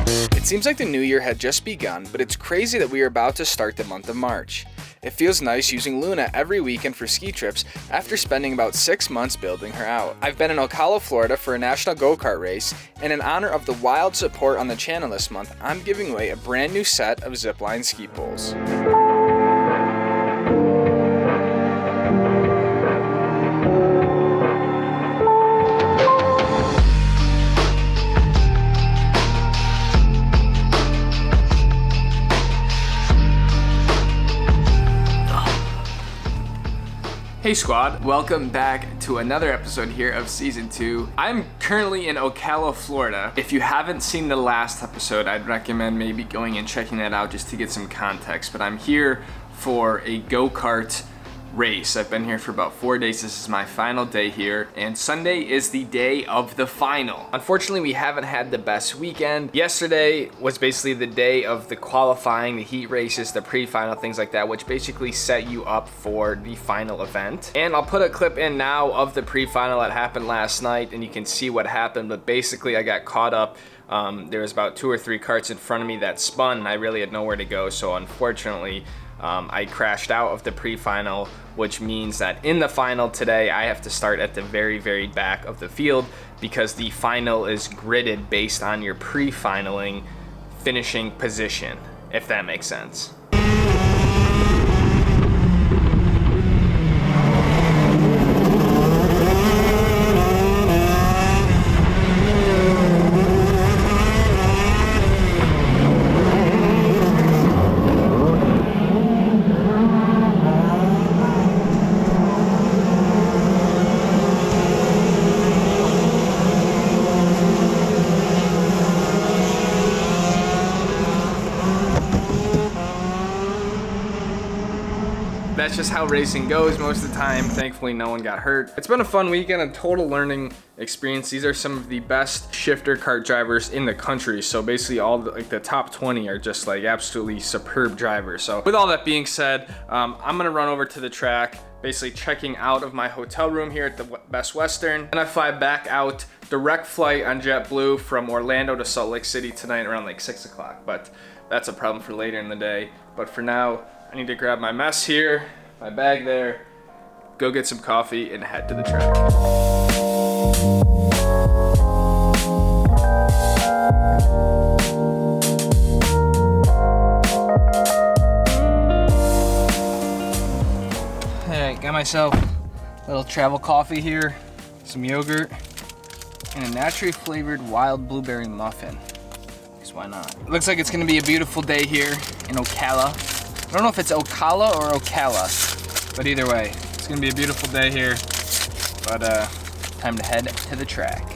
It seems like the new year had just begun, but it's crazy that we are about to start the month of March. It feels nice using Luna every weekend for ski trips after spending about 6 months building her out. I've been in Ocala, Florida for a national go-kart race, and in honor of the wild support on the channel this month, I'm giving away a brand new set of zipline ski poles. Hey squad, welcome back to another episode here of season 2. I'm currently in Ocala, Florida. If you haven't seen the last episode, I'd recommend maybe going and checking that out just to get some context. But I'm here for a go-kart race. I've been here for about 4 days. This is my final day here, and Sunday is the day of the final. Unfortunately, we haven't had the best weekend. Yesterday was basically the day of the qualifying, the heat races, the pre-final, things like that, which basically set you up for the final event. And I'll put a clip in now of the pre-final that happened last night, and you can see what happened. But basically, I got caught up. There was about 2 or 3 carts in front of me that spun, and I really had nowhere to go. So unfortunately, I crashed out of the pre-final, which means that in the final today, I have to start at the very, very back of the field because the final is gridded based on your pre-finaling finishing position, if that makes sense. That's just how racing goes most of the time. Thankfully, no one got hurt. It's been a fun weekend, a total learning experience. These are some of the best shifter kart drivers in the country. So basically all the top 20 are just like absolutely superb drivers. So with all that being said, I'm gonna run over to the track, basically checking out of my hotel room here at the Best Western. And I fly back out, direct flight on JetBlue from Orlando to Salt Lake City tonight around like 6 o'clock. But that's a problem for later in the day. But for now, I need to grab my mess here, my bag there, go get some coffee, and head to the track. Alright, got myself a little travel coffee here, some yogurt, and a naturally flavored wild blueberry muffin. Because why not? Looks like it's gonna be a beautiful day here in Ocala. I don't know if it's Ocala or Ocala, but either way, it's gonna be a beautiful day here. But time to head to the track.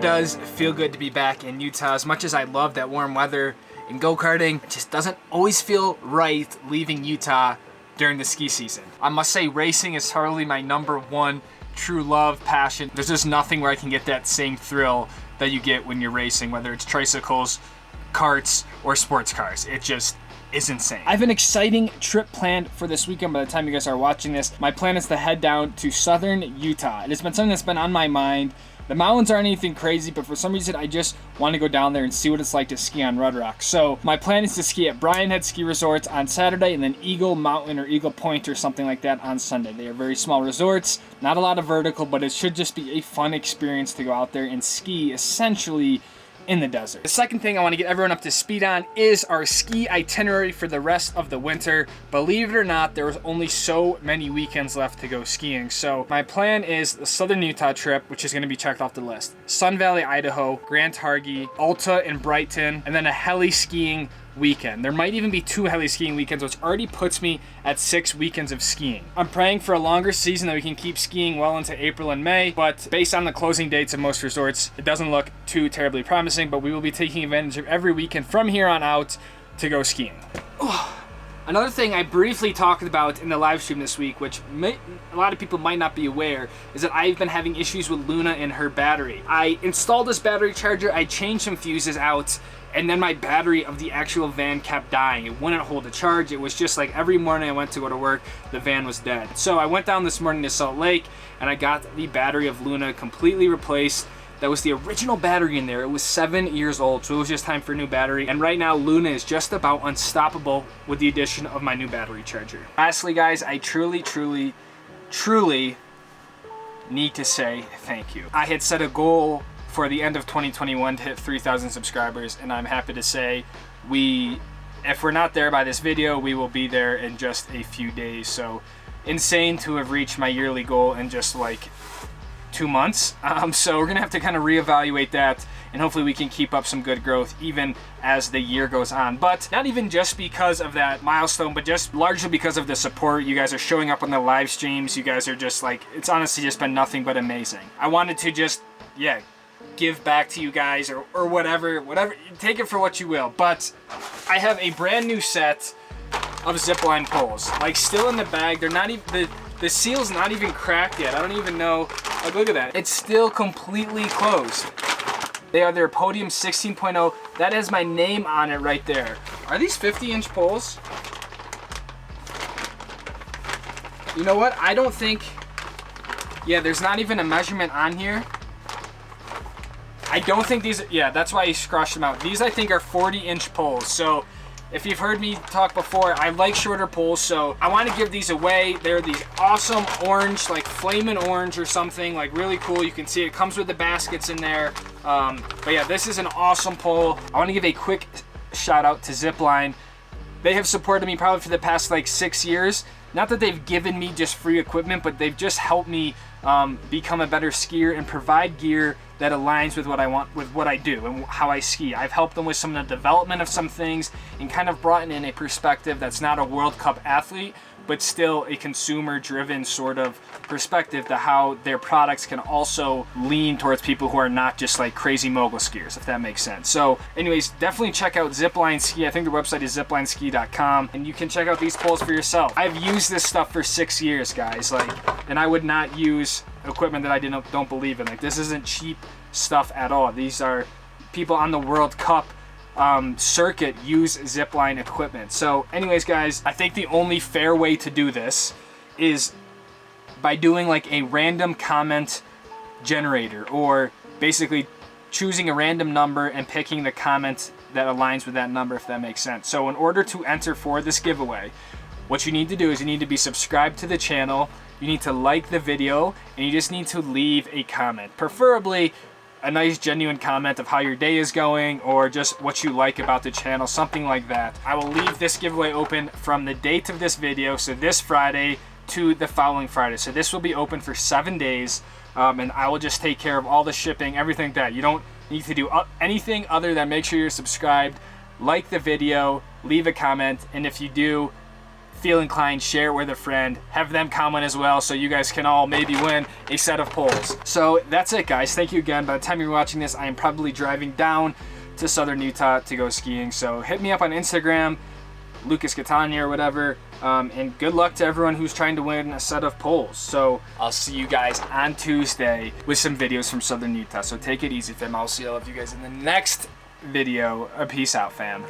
Does feel good to be back in Utah. As much as I love that warm weather and go-karting, it just doesn't always feel right leaving Utah during the ski season. I must say racing is totally my #1 true love, passion. There's just nothing where I can get that same thrill that you get when you're racing, whether it's tricycles, karts, or sports cars. It just is insane. I have an exciting trip planned for this weekend by the time you guys are watching this. My plan is to head down to southern Utah. It has been something that's been on my mind The mountains aren't anything crazy, but for some reason I just want to go down there and see what it's like to ski on Red Rock. So my plan is to ski at Brian Head Ski Resort on Saturday, and then Eagle Mountain or Eagle Point or something like that on Sunday. They are very small resorts, not a lot of vertical, but it should just be a fun experience to go out there and ski essentially in the desert. The second thing I want to get everyone up to speed on is our ski itinerary for the rest of the winter. Believe it or not, there was only so many weekends left to go skiing. So my plan is the Southern Utah trip, which is going to be checked off the list. Sun Valley, Idaho, Grand Targhee, Alta and Brighton, and then a heli skiing weekend. There might even be 2 heli skiing weekends, which already puts me at 6 weekends of skiing. I'm praying for a longer season that we can keep skiing well into April and May, but based on the closing dates of most resorts, it doesn't look too terribly promising, but we will be taking advantage of every weekend from here on out to go skiing. Another thing I briefly talked about in the live stream this week, which a lot of people might not be aware, is that I've been having issues with Luna and her battery. I installed this battery charger, I changed some fuses out, and then my battery of the actual van kept dying. It wouldn't hold a charge. It was just like every morning I went to go to work, the van was dead. So I went down this morning to Salt Lake and I got the battery of Luna completely replaced. That was the original battery in there. It was 7 years old, so it was just time for a new battery. And right now, Luna is just about unstoppable with the addition of my new battery charger. Lastly, guys, I truly need to say thank you. I had set a goal for the end of 2021 to hit 3,000 subscribers, and I'm happy to say if we're not there by this video, we will be there in just a few days. So insane to have reached my yearly goal in just like 2 months. So we're gonna have to kind of reevaluate that, and hopefully we can keep up some good growth even as the year goes on. But not even just because of that milestone, but just largely because of the support. You guys are showing up on the live streams. You guys are just like, it's honestly just been nothing but amazing. I wanted to just, give back to you guys or whatever, take it for what you will. But I have a brand new set of zipline poles, like still in the bag. They're not even, the seal's not even cracked yet. I don't even know, like look at that. It's still completely closed. They are their Podium 16.0. That has my name on it right there. Are these 50-inch poles? You know what? I don't think, there's not even a measurement on here. I don't think these, that's why he scratched them out. These I think are 40-inch poles. So if you've heard me talk before, I like shorter poles, so I want to give these away. They're these awesome orange, like flaming orange or something, like really cool. You can see it comes with the baskets in there. But yeah, this is an awesome pole. I want to give a quick shout out to Zipline. They have supported me probably for the past like 6 years. Not that they've given me just free equipment, but they've just helped me become a better skier and provide gear that aligns with what I want, with what I do and how I ski. I've helped them with some of the development of some things and kind of brought in a perspective that's not a World Cup athlete, but still a consumer-driven sort of perspective to how their products can also lean towards people who are not just like crazy mogul skiers, if that makes sense. So anyways, definitely check out Zipline Ski. I think the website is ziplineski.com, and you can check out these poles for yourself. I've used this stuff for 6 years, guys, and I would not use equipment that I don't believe in. Like, this isn't cheap stuff at all. These are people on the World Cup circuit use zipline equipment. So anyways, guys, I think the only fair way to do this is by doing like a random comment generator, or basically choosing a random number and picking the comment that aligns with that number, if that makes sense. So in order to enter for this giveaway, what you need to do is you need to be subscribed to the channel, you need to like the video, and you just need to leave a comment, preferably a nice genuine comment of how your day is going or just what you like about the channel, something like that. I will leave this giveaway open from the date of this video, so this Friday to the following Friday. So this will be open for 7 days, and I will just take care of all the shipping, everything like that. You don't need to do anything other than make sure you're subscribed, like the video, leave a comment, and if you do feel inclined, share it with a friend, have them comment as well, so you guys can all maybe win a set of poles. So that's it, guys. Thank you again. By the time you're watching this, I am probably driving down to Southern Utah to go skiing. So hit me up on Instagram, Lucas Catania or whatever, and good luck to everyone who's trying to win a set of poles. So I'll see you guys on Tuesday with some videos from Southern Utah. So take it easy, fam. I'll see all of you guys in the next video. Peace out, fam.